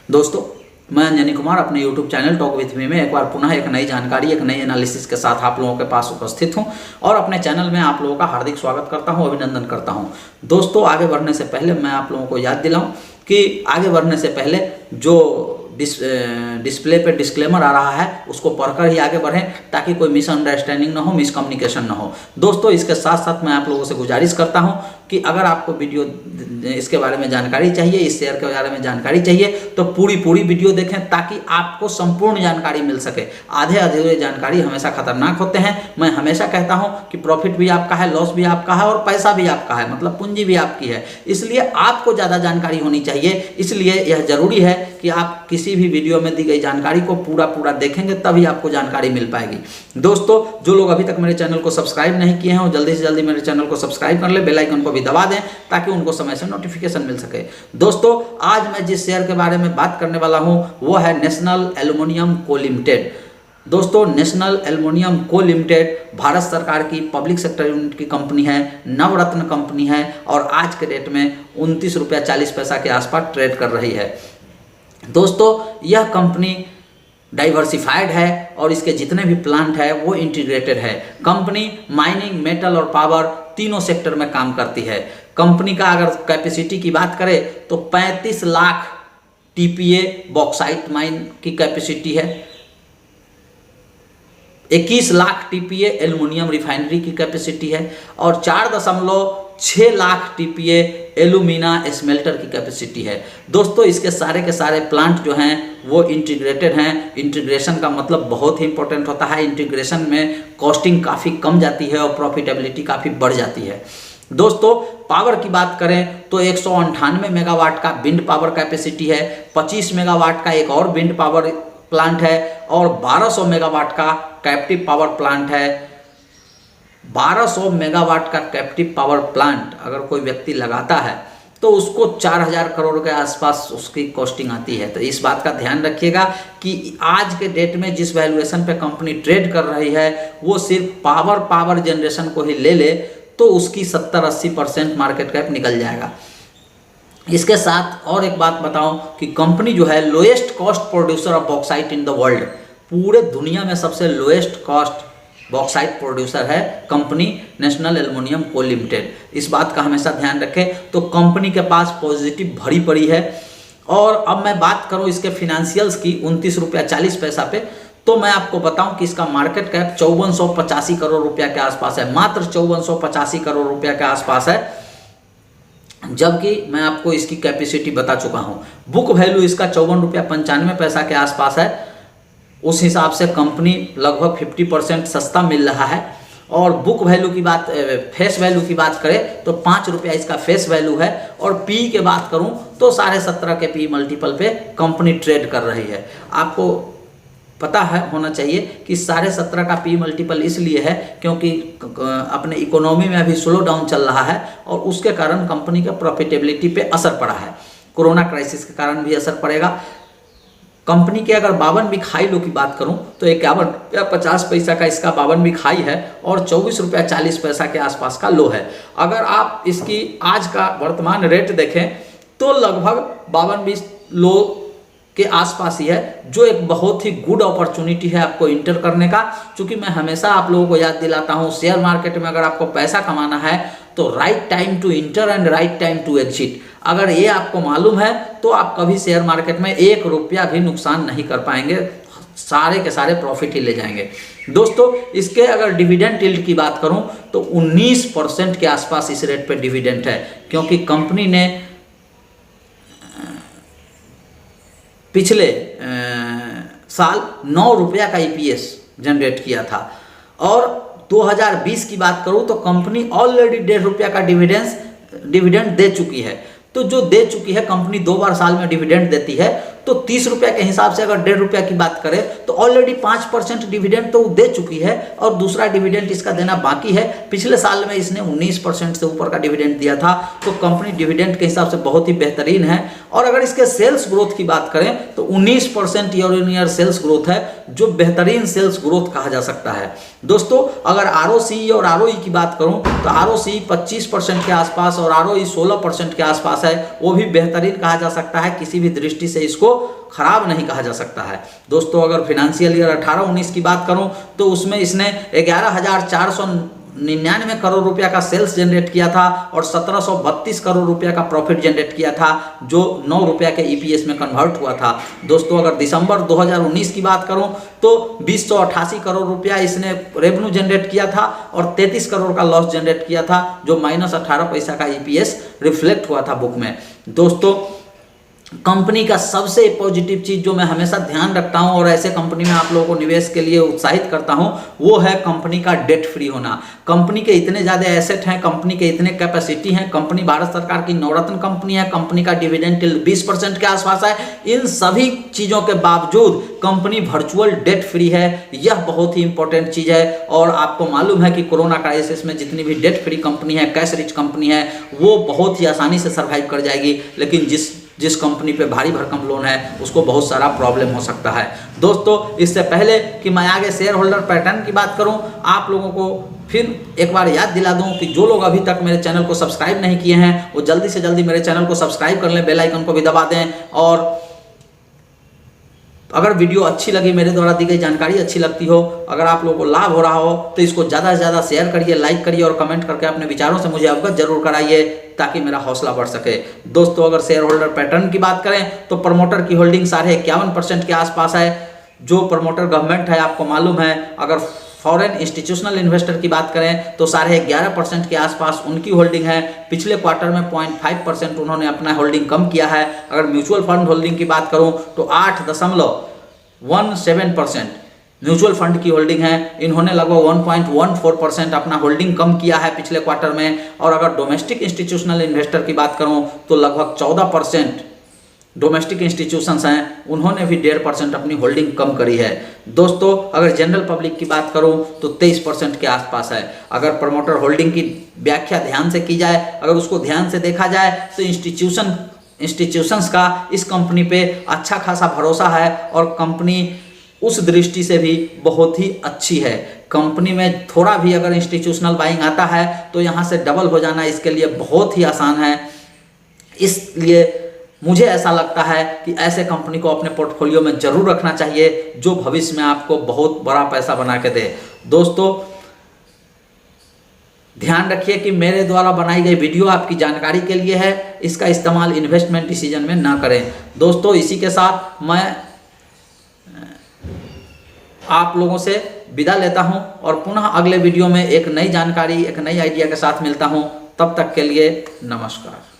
दोस्तों, मैं अंजनी कुमार अपने YouTube channel talk with me में एक बार पुनः एक नई जानकारी, एक नई एनालिसिस के साथ आप लोगों के पास उपस्थित हूं और अपने चैनल में आप लोगों का हार्दिक स्वागत करता हूं, अभिनंदन करता हूं। दोस्तों, आगे बढ़ने से पहले मैं आप लोगों को याद दिलाऊं कि आगे बढ़ने से पहले जो डिस्प्ले पे डिस्क्लेमर आ रहा है उसको पढ़कर ही आगे बढ़ें ताकि कोई मिसअंडरस्टैंडिंग ना हो, मिसकम्युनिकेशन ना हो। दोस्तों, इसके साथ साथ मैं आप लोगों से गुजारिश करता हूं कि अगर आपको वीडियो इसके बारे में जानकारी चाहिए, इस शेयर के बारे में जानकारी चाहिए, तो पूरी वीडियो देखें ताकि आपको संपूर्ण जानकारी मिल सके। आधे अधूरे जानकारी हमेशा खतरनाक होते हैं। मैं हमेशा कहता हूं कि प्रॉफिट भी आपका है, लॉस भी आपका है और पैसा भी आपका है, मतलब पूंजी भी आपकी है। इसलिए आपको ज़्यादा जानकारी होनी चाहिए। इसलिए यह जरूरी है कि आप किसी भी वीडियो में दी गई जानकारी को पूरा देखेंगे, तभी आपको जानकारी मिल पाएगी। दोस्तों, जो लोग अभी तक मेरे चैनल को सब्सक्राइब नहीं किए हैं वो जल्दी से जल्दी मेरे चैनल को सब्सक्राइब कर ले, बेल आइकन को भी दबा दें ताकि उनको समय से नोटिफिकेशन मिल सके। दोस्तों, आज मैं जिस शेयर के बारे में बात करने वाला हूं वो है नेशनल एल्युमिनियम को लिमिटेड। दोस्तों, नेशनल एल्युमिनियम को लिमिटेड भारत सरकार की पब्लिक सेक्टर यूनिट की कंपनी है, नवरत्न कंपनी है और आज के डेट में 29 रुपया 40 पैसा के आसपास ट्रेड कर रही है। दोस्तों, यह कंपनी डाइवर्सिफाइड है और इसके जितने भी प्लांट है वो इंटीग्रेटेड है। कंपनी माइनिंग, मेटल और पावर तीनों सेक्टर में काम करती है। कंपनी का अगर कैपेसिटी की बात करें तो 35 लाख टीपीए बॉक्साइट माइन की कैपेसिटी है, 21 लाख टीपीए एल्युमिनियम रिफाइनरी की कैपेसिटी है और 4.6 लाख टीपीए एल्यूमिना स्मेल्टर की कैपेसिटी है। दोस्तों, इसके सारे के सारे प्लांट जो हैं वो इंटीग्रेटेड हैं। इंटीग्रेशन का मतलब बहुत ही इंपॉर्टेंट होता है। इंटीग्रेशन में कॉस्टिंग काफ़ी कम जाती है और प्रॉफिटेबिलिटी काफ़ी बढ़ जाती है। दोस्तों, पावर की बात करें तो 198 मेगावाट का विंड पावर कैपेसिटी है, 25 मेगावाट का एक और विंड पावर प्लांट है और 1200 मेगावाट का कैप्टिव पावर प्लांट है। 1200 मेगावाट का कैप्टिव पावर प्लांट अगर कोई व्यक्ति लगाता है तो उसको 4000 करोड़ के आसपास उसकी कॉस्टिंग आती है। तो इस बात का ध्यान रखिएगा कि आज के डेट में जिस वैल्यूएशन पे कंपनी ट्रेड कर रही है वो सिर्फ पावर जनरेशन को ही ले तो उसकी 70-80% मार्केट कैप निकल जाएगा। इसके साथ और एक बात बताऊं कि कंपनी जो है lowest cost producer of bauxite in the world, पूरे दुनिया में सबसे लोएस्ट कॉस्ट बॉक्साइट प्रोड्यूसर है कंपनी नेशनल एल्युमिनियम को लिमिटेड। इस बात का हमेशा ध्यान रखें। तो कंपनी के पास पॉजिटिव भरी पड़ी है। और अब मैं बात करूं इसके फिनेंशियल्स की 29 रुपया 40 पैसा पे, तो मैं आपको बताऊं कि इसका मार्केट कैप 5485 करोड़ रुपया के आसपास है, मात्र 5485 करोड़ रुपया के आसपास है, जबकि मैं आपको इसकी कैपेसिटी बता चुका हूं। बुक वैल्यू इसका 54 रुपया 95 पैसा के आसपास है। उस हिसाब से कंपनी लगभग 50% सस्ता मिल रहा है। और बुक वैल्यू की बात, फेस वैल्यू की बात करें तो 5 रुपया इसका फेस वैल्यू है और पी की बात करूं तो 17.5 के पी मल्टीपल पे कंपनी ट्रेड कर रही है। आपको पता है होना चाहिए कि 17.5 का पी मल्टीपल इसलिए है क्योंकि अपने इकोनॉमी में अभी स्लो डाउन चल रहा है और उसके कारण कंपनी के प्रॉफिटेबिलिटी पे असर पड़ा है। कोरोना क्राइसिस के कारण भी असर पड़ेगा। कंपनी के अगर 52 वीक हाई लो की बात करूं तो 51 रुपया 50 पैसा का इसका 52 वीक हाई है और 24 रुपया 40 पैसा के आसपास का लो है। अगर आप इसकी आज का वर्तमान रेट देखें तो लगभग 52 वीक लो के आसपास ही है, जो एक बहुत ही गुड अपॉर्चुनिटी है आपको इंटर करने का। क्योंकि मैं हमेशा आप लोगों को याद दिलाता हूं, शेयर मार्केट में अगर आपको पैसा कमाना है तो right time to enter and right time to exit. अगर ये आपको मालूम है तो आप कभी शेयर मार्केट में 1 रुपया भी नुकसान नहीं कर पाएंगे, सारे के सारे प्रॉफिट ही ले जाएंगे। दोस्तों, इसके अगर डिविडेंड यील्ड की बात करूं तो 19% के आसपास इस रेट पे डिविडेंड है, क्योंकि कंपनी ने पिछले साल 9 रुपया का ईपीएस जनरेट किया था और 2020 की बात करूं तो कंपनी ऑलरेडी 1.5 रुपया का डिविडेंड दे चुकी है। तो जो दे चुकी है, कंपनी 2 बार साल में डिविडेंड देती है, तो 30 रुपया के हिसाब से अगर 1.5 रुपया की बात करें तो ऑलरेडी 5% डिविडेंड तो दे चुकी है और दूसरा डिविडेंड इसका देना बाकी है। पिछले साल में इसने 19% से ऊपर का डिविडेंड दिया था, तो कंपनी डिविडेंड के हिसाब से बहुत ही बेहतरीन है। और अगर इसके सेल्स ग्रोथ की बात करें तो 19% year on year sales growth है, जो बेहतरीन सेल्स ग्रोथ कहा जा सकता है। दोस्तों, अगर आरओसी और आरओई की बात करूं तो आरओसी 25% के आसपास और आरओई 16% के आसपास आसपास है, वो भी बेहतरीन कहा जा सकता है, किसी भी दृष्टि से इसको खराब नहीं कहा जा सकता है। दोस्तों अगर फिनेंशियल ईयर 18-19 की बात करूं तो उसमें इसने 11,499 करोड़ रुपया का सेल्स जनरेट किया था और 1732 करोड़ रुपया का प्रॉफिट जनरेट किया था, जो 9 रुपया के ईपीएस में कन्वर्ट हुआ था। दोस्तों अगर दिसंबर 2019 की बात करूं तो 288 करोड़ रुपया इसने रेवेन्यू जनरेट किया था और 33 करोड़ का लॉस जनरेट किया था, जो -18 पैसा का ईपीएस रिफ्लेक्ट हुआ था बुक में। दोस्तों कंपनी का सबसे पॉजिटिव चीज जो मैं हमेशा ध्यान रखता हूं और ऐसे कंपनी में आप लोगों को निवेश के लिए उत्साहित करता हूं, वो है कंपनी का डेट फ्री होना। कंपनी के इतने ज्यादा एसेट हैं, कंपनी के इतने कैपेसिटी हैं, कंपनी भारत सरकार की नवरत्न कंपनी है, कंपनी का डिविडेंड टिल 20% के आसपास है। इन सभी चीजों के बावजूद कंपनी वर्चुअल डेट फ्री है। यह बहुत ही इंपॉर्टेंट चीज है और आपको मालूम है कि कोरोना क्राइसिस में जितनी भी डेट फ्री कंपनी है, कैश रिच कंपनी है, वो बहुत ही आसानी से सर्वाइव कर जाएगी। लेकिन जिस कंपनी पे भारी भरकम लोन है उसको बहुत सारा प्रॉब्लम हो सकता है। दोस्तों इससे पहले कि मैं आगे शेयर होल्डर पैटर्न की बात करूं, आप लोगों को फिर एक बार याद दिला दूं कि जो लोग अभी तक मेरे चैनल को सब्सक्राइब नहीं किए हैं वो जल्दी से जल्दी मेरे चैनल को सब्सक्राइब कर लें, बेल आइकन को भी दबा दें। और अगर वीडियो अच्छी लगी, मेरे द्वारा दी गई जानकारी अच्छी लगती हो, अगर आप लोगों को लाभ हो रहा हो तो इसको ज़्यादा से ज़्यादा शेयर करिए, लाइक करिए और कमेंट करके अपने विचारों से मुझे अवगत जरूर कराइए ताकि मेरा हौसला बढ़ सके। दोस्तों अगर शेयर होल्डर पैटर्न की बात करें तो प्रमोटर की होल्डिंग 51% के आसपास है। जो प्रमोटर गवर्नमेंट है, आपको मालूम है। अगर फॉरेन इंस्टीट्यूशनल इन्वेस्टर की बात करें तो 11.5% के आसपास उनकी होल्डिंग है। पिछले क्वार्टर में 0.5% उन्होंने अपना होल्डिंग कम किया है। अगर म्यूचुअल फंड होल्डिंग की बात करूं तो 8.17% म्यूचुअल फंड की होल्डिंग है। इन्होंने लगभग 1.14% अपना होल्डिंग कम किया है पिछले क्वार्टर में। और अगर डोमेस्टिक इंस्टीट्यूशनल इन्वेस्टर की बात करूं तो लगभग 14% डोमेस्टिक इंस्टीट्यूशंस हैं, उन्होंने भी 1.5% अपनी होल्डिंग कम करी है। दोस्तों अगर जनरल पब्लिक की बात करूं तो 23% के आसपास है। अगर प्रमोटर होल्डिंग की व्याख्या ध्यान से की जाए, अगर उसको ध्यान से देखा जाए तो इंस्टीट्यूशंस का इस कंपनी पे अच्छा खासा भरोसा है और कंपनी उस दृष्टि से भी बहुत ही अच्छी है। कंपनी में थोड़ा भी अगर इंस्टीट्यूशनल बाइंग आता है तो यहाँ से डबल हो जाना इसके लिए बहुत ही आसान है। इसलिए मुझे ऐसा लगता है कि ऐसे कंपनी को अपने पोर्टफोलियो में जरूर रखना चाहिए जो भविष्य में आपको बहुत बड़ा पैसा बना के दे। दोस्तों ध्यान रखिए कि मेरे द्वारा बनाई गई वीडियो आपकी जानकारी के लिए है, इसका इस्तेमाल इन्वेस्टमेंट डिसीजन में ना करें। दोस्तों इसी के साथ मैं आप लोगों से विदा लेता हूं और पुनः अगले वीडियो में एक नई जानकारी, एक नई आइडिया के साथ मिलता हूं। तब तक के लिए नमस्कार।